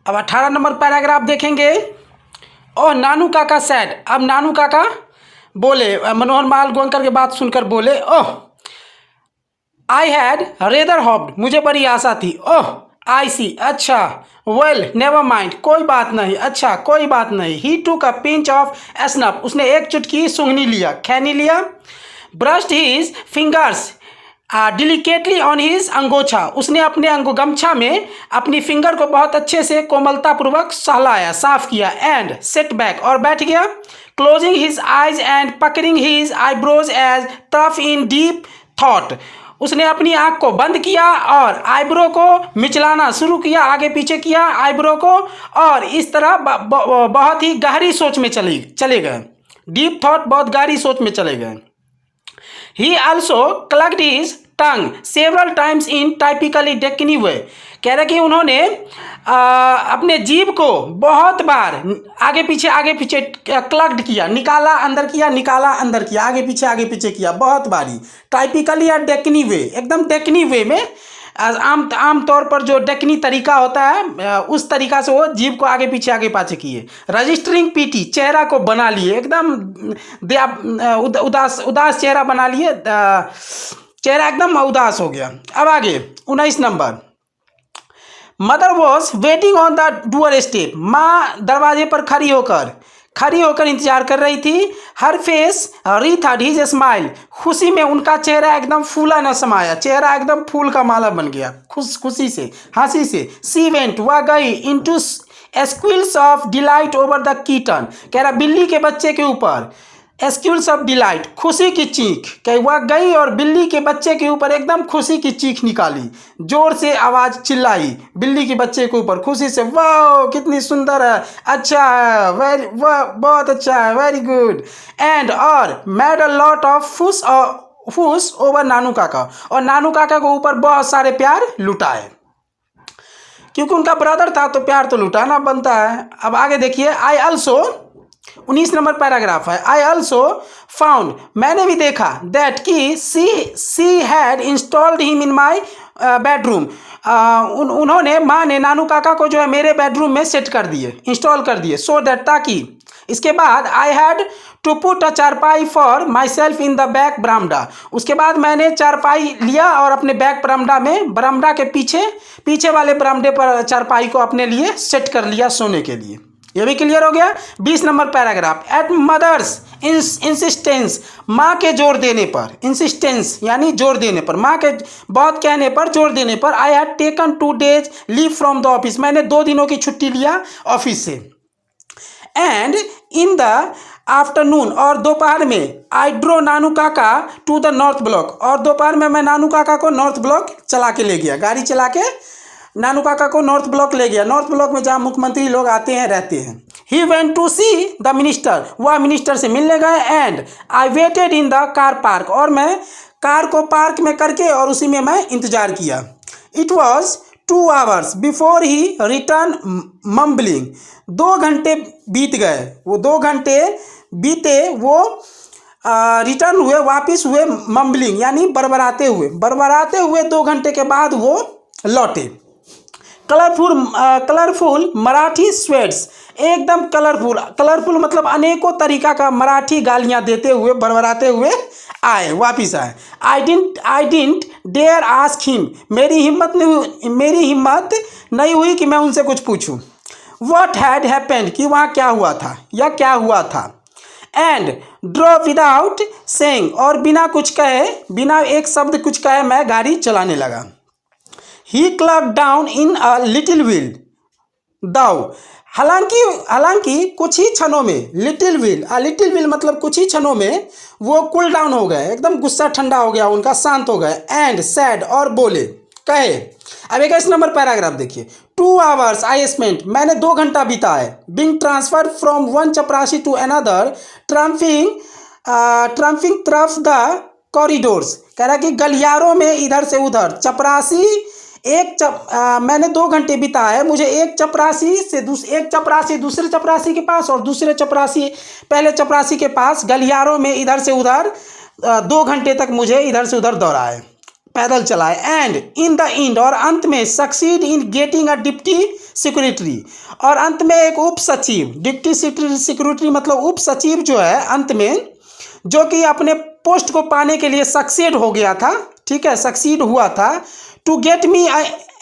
अब 18 number paragraph देखेंगे। ओह नानू काका सैड, अब नानू काका बोले, मनोहर माल गोंकर की बात सुनकर बोले, ओह आई हैड रेदर हॉप्ड, मुझे बड़ी आशा थी। ओह आई सी, अच्छा, वेल नेवर माइंड, कोई बात नहीं, अच्छा कोई बात नहीं। ही टूक अ पिंच ऑफ स्नफ, उसने एक चुटकी सूंघनी लिया, खैनी लिया। Brushed his fingers delicately on his angochha, उसने अपने गमछा में अपनी फिंगर को बहुत अच्छे से कोमलतापूर्वक सहलाया, साफ किया। एंड सेट बैक, और बैठ गया। क्लोजिंग हिज आइज एंड पकड़िंग his eyebrows as tough in deep thought, उसने अपनी आंख को बंद किया और आईब्रो को मिचलाना शुरू किया, आगे पीछे किया आईब्रो को, और इस तरह बहुत ही गहरी सोच में चले गए। डीप थॉट, बहुत गहरी सोच में चले गए। He also clucked his tongue several times in typically Deccani way, कह रहे कि उन्होंने अपने जीभ को बहुत बार आगे पीछे क्लक्ड किया, निकाला अंदर किया, निकाला अंदर किया, आगे पीछे किया बहुत बारी। टाइपिकली या डेकनी वे, एकदम डेकनी वे में, आम तौर पर जो डेकनी तरीका होता है उस तरीका से वो जीभ को आगे पीछे किए। रजिस्टरिंग पीटी, चेहरा को बना लिए, एकदम उदास चेहरा बना लिए, चेहरा एकदम उदास हो गया। अब आगे 19 number. Mother was waiting on the door step, माँ दरवाजे पर खड़ी होकर इंतजार कर रही थी। हर फेस रीथड हिज स्माइल, खुशी में उनका चेहरा एकदम फूला न समाया, चेहरा एकदम फूल का माला बन गया खुशी से, हंसी से। सी वेंट, वह गई, into squeals of delight over the kitten, कह रहा बिल्ली के बच्चे के ऊपर, स्क्विल्स ऑफ डिलाइट, खुशी की चीख, कह वह गई और बिल्ली के बच्चे के ऊपर एकदम खुशी की चीख निकाली, जोर से आवाज़ चिल्लाई बिल्ली के बच्चे के ऊपर खुशी से, वाह कितनी सुंदर है, अच्छा है, वेरी वाह बहुत अच्छा है, वेरी गुड। एंड और मेड अ लॉट ऑफ फूस ओवर नानू काका, और नानू काका के ऊपर बहुत सारे प्यार लुटाए, क्योंकि उनका ब्रदर था तो प्यार तो लुटाना बनता है। अब आगे देखिए। आई ऑल्सो, 19 नंबर पैराग्राफ है। आई ऑल्सो फाउंड, मैंने भी देखा, दैट कि she had installed him in my bedroom, उन्होंने, माँ ने नानू काका को जो है मेरे बेडरूम में सेट कर दिए, इंस्टॉल कर दिए। सो दैट, ताकि, इसके बाद I had to put a charpai for myself in the back baramda, उसके बाद मैंने चारपाई लिया और अपने बैक बरामदा में, बरामदा के पीछे वाले बरामदे पर चारपाई को अपने लिए सेट कर लिया सोने के लिए। ये भी क्लियर हो गया। 20 number paragraph. At mother's insistence, माँ के जोर देने पर, इंसिस्टेंस यानी जोर देने पर, माँ के बहुत कहने पर, जोर देने पर, I had taken 2 days leave from the office, मैंने 2 दिनों की छुट्टी लिया ऑफिस से। एंड इन द आफ्टरनून, और दोपहर में, आई ड्रो नानू काका टू द नॉर्थ ब्लॉक, और दोपहर में मैं नानू काका को नॉर्थ ब्लॉक चला के ले गया, गाड़ी चला के नानू काका को नॉर्थ ब्लॉक ले गया, नॉर्थ ब्लॉक में जहाँ मुख्यमंत्री लोग आते हैं रहते हैं। He went to see the minister, वह मिनिस्टर से मिलने गए। And I waited in the car park, और मैं कार को पार्क में करके और उसी में मैं इंतजार किया। It was 2 hours before he return mumbling, 2 घंटे बीत गए, वो 2 घंटे बीते, वो रिटर्न हुए, वापिस हुए, मम्बलिंग यानी बरबराते हुए 2 घंटे के बाद वो लौटे। कलरफुल मराठी स्वेट्स, एकदम कलरफुल मतलब अनेकों तरीका का मराठी गालियाँ देते हुए, बरबराते हुए वापिस आए। I didn't dare ask him, मेरी हिम्मत नहीं हुई कि मैं उनसे कुछ पूछूं। व्हाट हैड हैपेंड, कि वहाँ क्या हुआ था या क्या हुआ था। एंड ड्रॉ विदाउट सेइंग, और बिना कुछ कहे, बिना एक शब्द कुछ कहे मैं गाड़ी चलाने लगा। He clucked down in a little while, दाऊ, हालांकि कुछ ही क्षणों में, लिटिल विल मतलब कुछ ही क्षणों में वो कूल डाउन हो गए, एकदम गुस्सा ठंडा हो गया उनका, शांत हो गए। एंड सैड, और बोले, कहे। अब 21 नंबर पैराग्राफ देखिए। 2 hours आई स्पेंट, मैंने 2 घंटा बिताए। Being transfer from one chaprasi to another, tramping through the corridors, कह रहा कि गलियारों में इधर से उधर, चपरासी मैंने 2 घंटे बिताए, मुझे एक चपरासी दूसरे चपरासी के पास और दूसरे चपरासी पहले चपरासी के पास गलियारों में इधर से उधर 2 घंटे तक मुझे इधर से उधर दौड़ाए, पैदल चलाए। एंड इन द एंड, और अंत में, succeed in getting a deputy secretary, और अंत में एक उप सचिव, डिप्टी सेक्रेटरी मतलब उप सचिव जो है अंत में, जो कि अपने पोस्ट को पाने के लिए सक्सीड हो गया था, ठीक है, सक्सीड हुआ था, to get me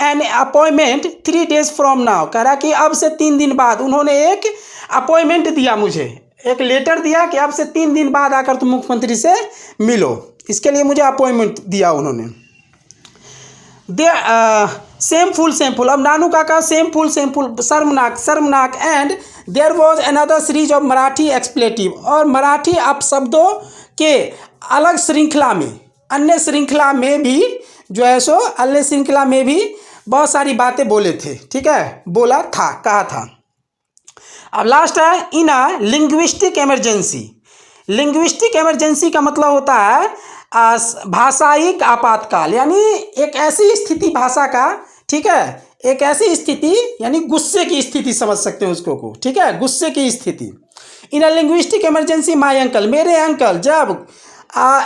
an appointment 3 days from now. कह रहा कि अब से 3 दिन बाद उन्होंने एक अपॉइंटमेंट दिया, मुझे एक लेटर दिया कि अब से 3 दिन बाद आकर तुम मुख्यमंत्री से मिलो, इसके लिए मुझे अपॉइंटमेंट दिया उन्होंने। दे सेम फुल, अब नानू काका सेम फुल शर्मनाक and there was another series of Marathi expletive, और मराठी अपशब्दों के अलग श्रृंखला में, अन्य श्रृंखला में भी जो है सो अन्य श्रृंखला में भी बहुत सारी बातें बोले थे, ठीक है, बोला था, कहा था। अब लास्ट है इन अ लिंग्विस्टिक इमरजेंसी। लिंग्विस्टिक इमरजेंसी का मतलब होता है भाषाई आपातकाल, यानी एक ऐसी स्थिति भाषा का, ठीक है, एक ऐसी स्थिति यानी गुस्से की स्थिति समझ सकते हैं उसको को, ठीक है, गुस्से की स्थिति। इन अ लिंग्विस्टिक इमरजेंसी माय अंकल, मेरे अंकल जब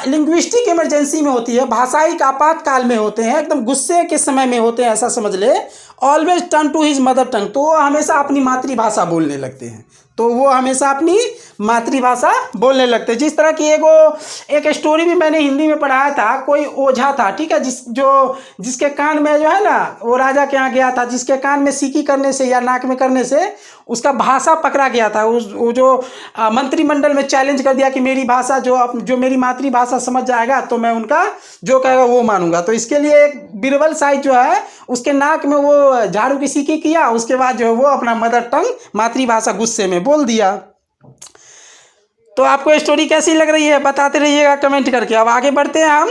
लिंग्विस्टिक इमरजेंसी में होती है, भाषाई आपातकाल में होते हैं, एकदम गुस्से के समय में होते हैं, ऐसा समझ ले, always turn to his mother tongue, तो वो हमेशा अपनी मातृभाषा बोलने लगते हैं, तो वो हमेशा अपनी मातृभाषा बोलने लगते हैं। जिस तरह की एक स्टोरी भी मैंने हिंदी में पढ़ाया था, कोई ओझा था, ठीक है, जिसके कान में जो है ना, वो राजा के यहाँ गया था, जिसके कान में सीकी करने से या नाक में करने से उसका भाषा पकड़ा गया था, वो जो मंत्रिमंडल में चैलेंज कर दिया कि मेरी भाषा जो मेरी मातृभाषा समझ जाएगा तो मैं उनका जो कहेगा वो मानूंगा। तो इसके लिए एक बीरबल साहिब जो है उसके नाक में वो झाड़ू की सीकी किया, उसके बाद जो है वो अपना मदर टंग मातृभाषा गुस्से में बोल दिया। तो आपको स्टोरी कैसी लग रही है बताते रहिएगा कमेंट करके। अब आगे बढ़ते हैं हम